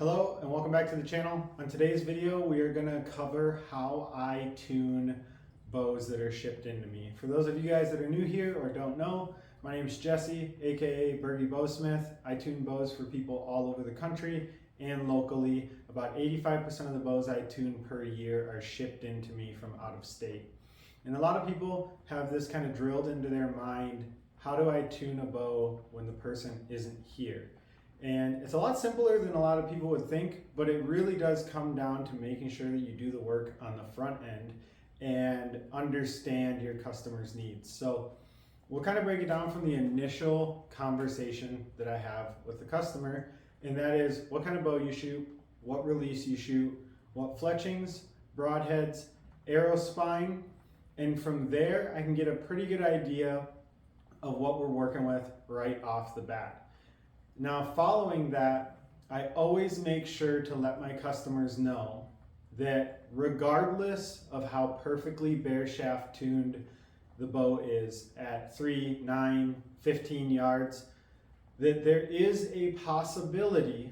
Hello and welcome back to the channel. On today's video we are going to cover how I tune bows that are shipped into me. For those of you guys that are new here or don't know, my name is Jesse, aka Bergy Bowsmith. I tune bows for people all over the country and locally. About 85% of the bows I tune per year are shipped into me from out of state. And a lot of people have this kind of drilled into their mind, how do I tune a bow when the person isn't here? And it's a lot simpler than a lot of people would think, but it really does come down to making sure that you do the work on the front end and understand your customer's needs. So we'll kind of break it down from the initial conversation that I have with the customer, and that is what kind of bow you shoot, what release you shoot, what fletchings, broadheads, arrow spine, and from there I can get a pretty good idea of what we're working with right off the bat. Now, following that, I always make sure to let my customers know that regardless of how perfectly bare shaft tuned the bow is at 3, 9, 15 yards, that there is a possibility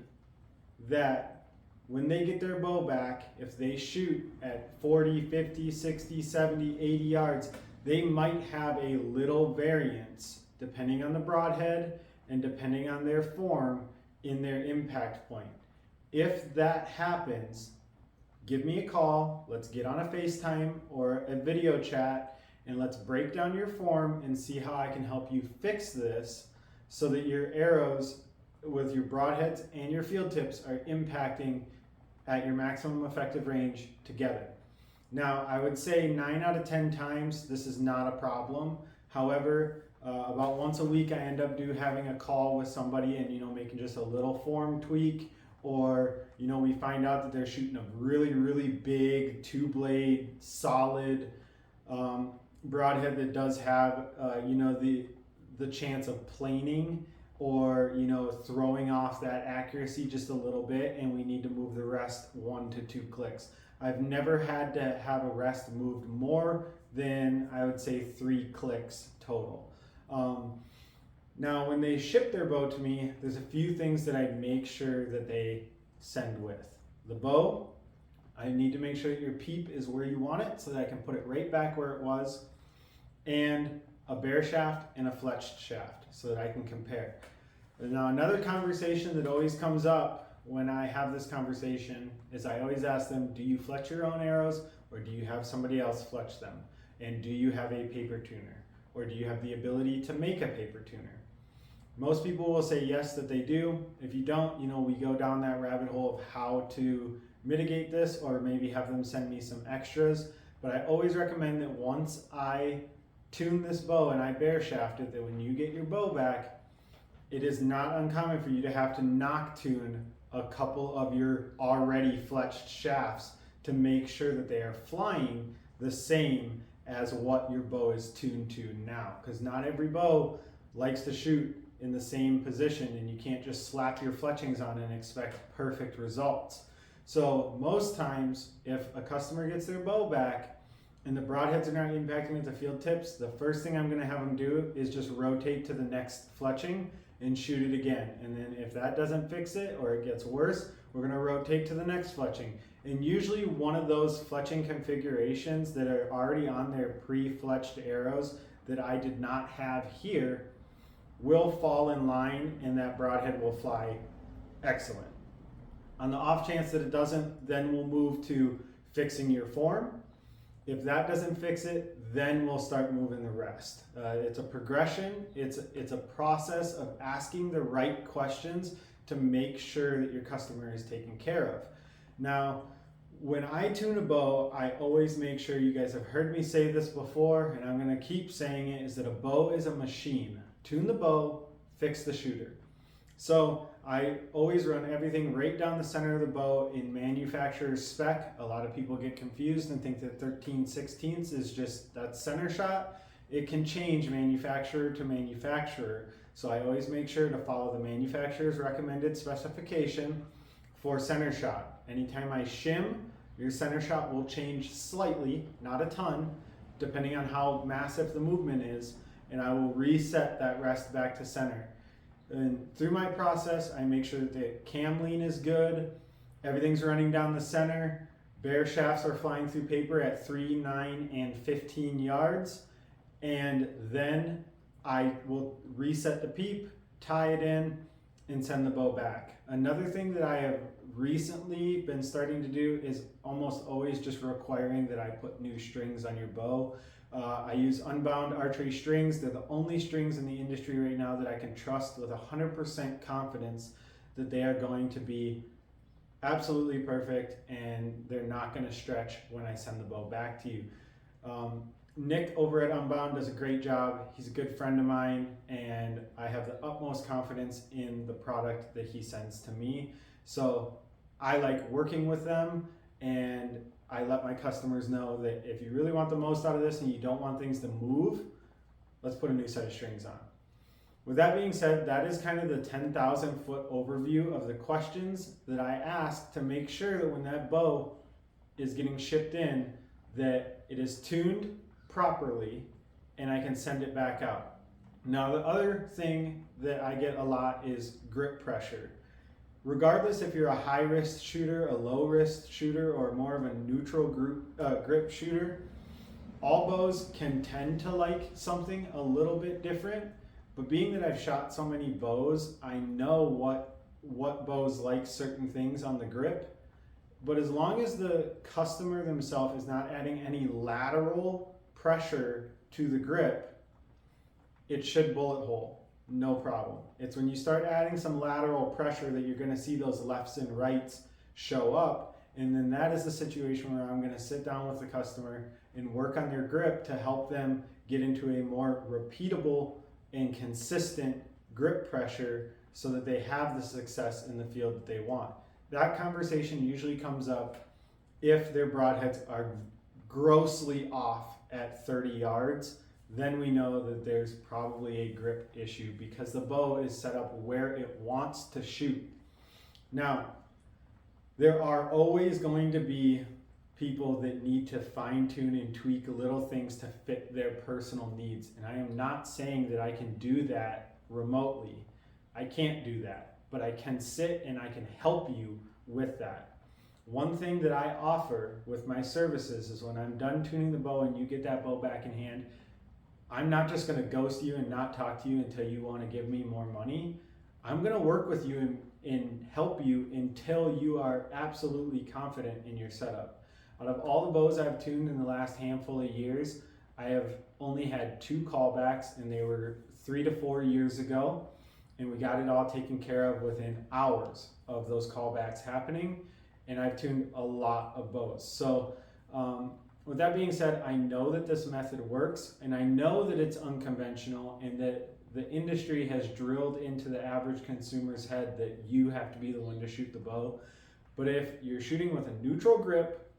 that when they get their bow back, if they shoot at 40, 50, 60, 70, 80 yards, they might have a little variance depending on the broadhead and depending on their form in their impact point. If that happens, give me a call, let's get on a FaceTime or a video chat, and let's break down your form and see how I can help you fix this so that your arrows with your broadheads and your field tips are impacting at your maximum effective range together. Now, I would say 9 out of 10 times this is not a problem. However, about once a week I end up having a call with somebody and making just a little form tweak, or we find out that they're shooting a really big 2-blade solid broadhead that does have the chance of planing or throwing off that accuracy just a little bit, and we need to move the rest 1 to 2 clicks. I've never had to have a rest moved more than, I would say, 3 clicks total. Now, when they ship their bow to me, there's a few things that I make sure that they send with. The bow, I need to make sure that your peep is where you want it so that I can put it right back where it was, and a bare shaft and a fletched shaft so that I can compare. Now, another conversation that always comes up when I have this conversation is I always ask them, do you fletch your own arrows or do you have somebody else fletch them? And do you have a paper tuner? Or do you have the ability to make a paper tuner? Most people will say yes, that they do. If you don't, we go down that rabbit hole of how to mitigate this, or maybe have them send me some extras. But I always recommend that once I tune this bow and I bare shaft it, that when you get your bow back, it is not uncommon for you to have to knock tune a couple of your already fletched shafts to make sure that they are flying the same as what your bow is tuned to now, because not every bow likes to shoot in the same position, and you can't just slap your fletchings on and expect perfect results. So most times, if a customer gets their bow back and the broadheads are not impacting with the field tips, the first thing I'm going to have them do is just rotate to the next fletching and shoot it again. And then if that doesn't fix it or it gets worse, we're going to rotate to the next fletching. And usually one of those fletching configurations that are already on their pre-fletched arrows that I did not have here will fall in line, and that broadhead will fly excellent. On the off chance that it doesn't, then we'll move to fixing your form. If that doesn't fix it, then we'll start moving the rest. It's a progression. It's a process of asking the right questions to make sure that your customer is taken care of. Now, when I tune a bow, I always make sure, you guys have heard me say this before, and I'm going to keep saying it, is that a bow is a machine. Tune the bow, fix the shooter. So I always run everything right down the center of the bow in manufacturer's spec. A lot of people get confused and think that 13/16 is just that center shot. It can change manufacturer to manufacturer. So I always make sure to follow the manufacturer's recommended specification for center shot. Anytime I shim, your center shot will change slightly, not a ton, depending on how massive the movement is, and I will reset that rest back to center. And through my process, I make sure that the cam lean is good, everything's running down the center, bare shafts are flying through paper at 3, 9, and 15 yards. And then I will reset the peep, tie it in, and send the bow back. Another thing that I have recently been starting to do is almost always just requiring that I put new strings on your bow. I use unbound archery strings. They're the only strings in the industry right now that I can trust with 100% confidence that they are going to be absolutely perfect and they're not going to stretch when I send the bow back to you. Nick over at Unbound does a great job. He's a good friend of mine, and I have the utmost confidence in the product that he sends to me. So I like working with them, and I let my customers know that if you really want the most out of this and you don't want things to move, let's put a new set of strings on. With that being said, that is kind of the 10,000 foot overview of the questions that I ask to make sure that when that bow is getting shipped in, that it is tuned properly and I can send it back out. Now, the other thing that I get a lot is grip pressure. Regardless if you're a high wrist shooter, a low wrist shooter, or more of a neutral grip shooter, all bows can tend to like something a little bit different. But being that I've shot so many bows, I know what bows like certain things on the grip. But as long as the customer themselves is not adding any lateral pressure to the grip, it should bullet hole, no problem. It's when you start adding some lateral pressure that you're going to see those lefts and rights show up, and then that is the situation where I'm going to sit down with the customer and work on their grip to help them get into a more repeatable and consistent grip pressure so that they have the success in the field that they want. That conversation usually comes up if their broadheads are grossly off at 30 yards, then we know that there's probably a grip issue because the bow is set up where it wants to shoot. Now, there are always going to be people that need to fine tune and tweak little things to fit their personal needs. And I am not saying that I can do that remotely. I can't do that, but I can sit and I can help you with that. One thing that I offer with my services is when I'm done tuning the bow and you get that bow back in hand, I'm not just going to ghost you and not talk to you until you want to give me more money. I'm going to work with you and help you until you are absolutely confident in your setup. Out of all the bows I've tuned in the last handful of years, I have only had 2 callbacks, and they were 3 to 4 years ago, and we got it all taken care of within hours of those callbacks happening. And I've tuned a lot of bows. So with that being said, I know that this method works, and I know that it's unconventional, and that the industry has drilled into the average consumer's head that you have to be the one to shoot the bow. But if you're shooting with a neutral grip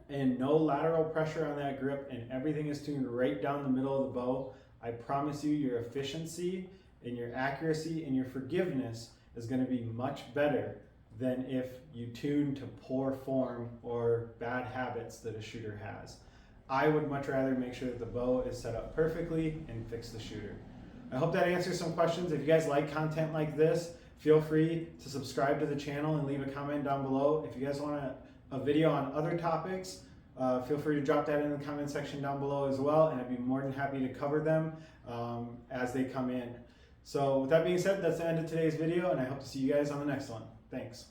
and no lateral pressure on that grip and everything is tuned right down the middle of the bow, I promise you your efficiency and your accuracy and your forgiveness is going to be much better than if you tune to poor form or bad habits that a shooter has. I would much rather make sure that the bow is set up perfectly and fix the shooter. I hope that answers some questions. If you guys like content like this, feel free to subscribe to the channel and leave a comment down below. If you guys want a video on other topics, feel free to drop that in the comment section down below as well, and I'd be more than happy to cover them as they come in. So with that being said, that's the end of today's video, and I hope to see you guys on the next one. Thanks.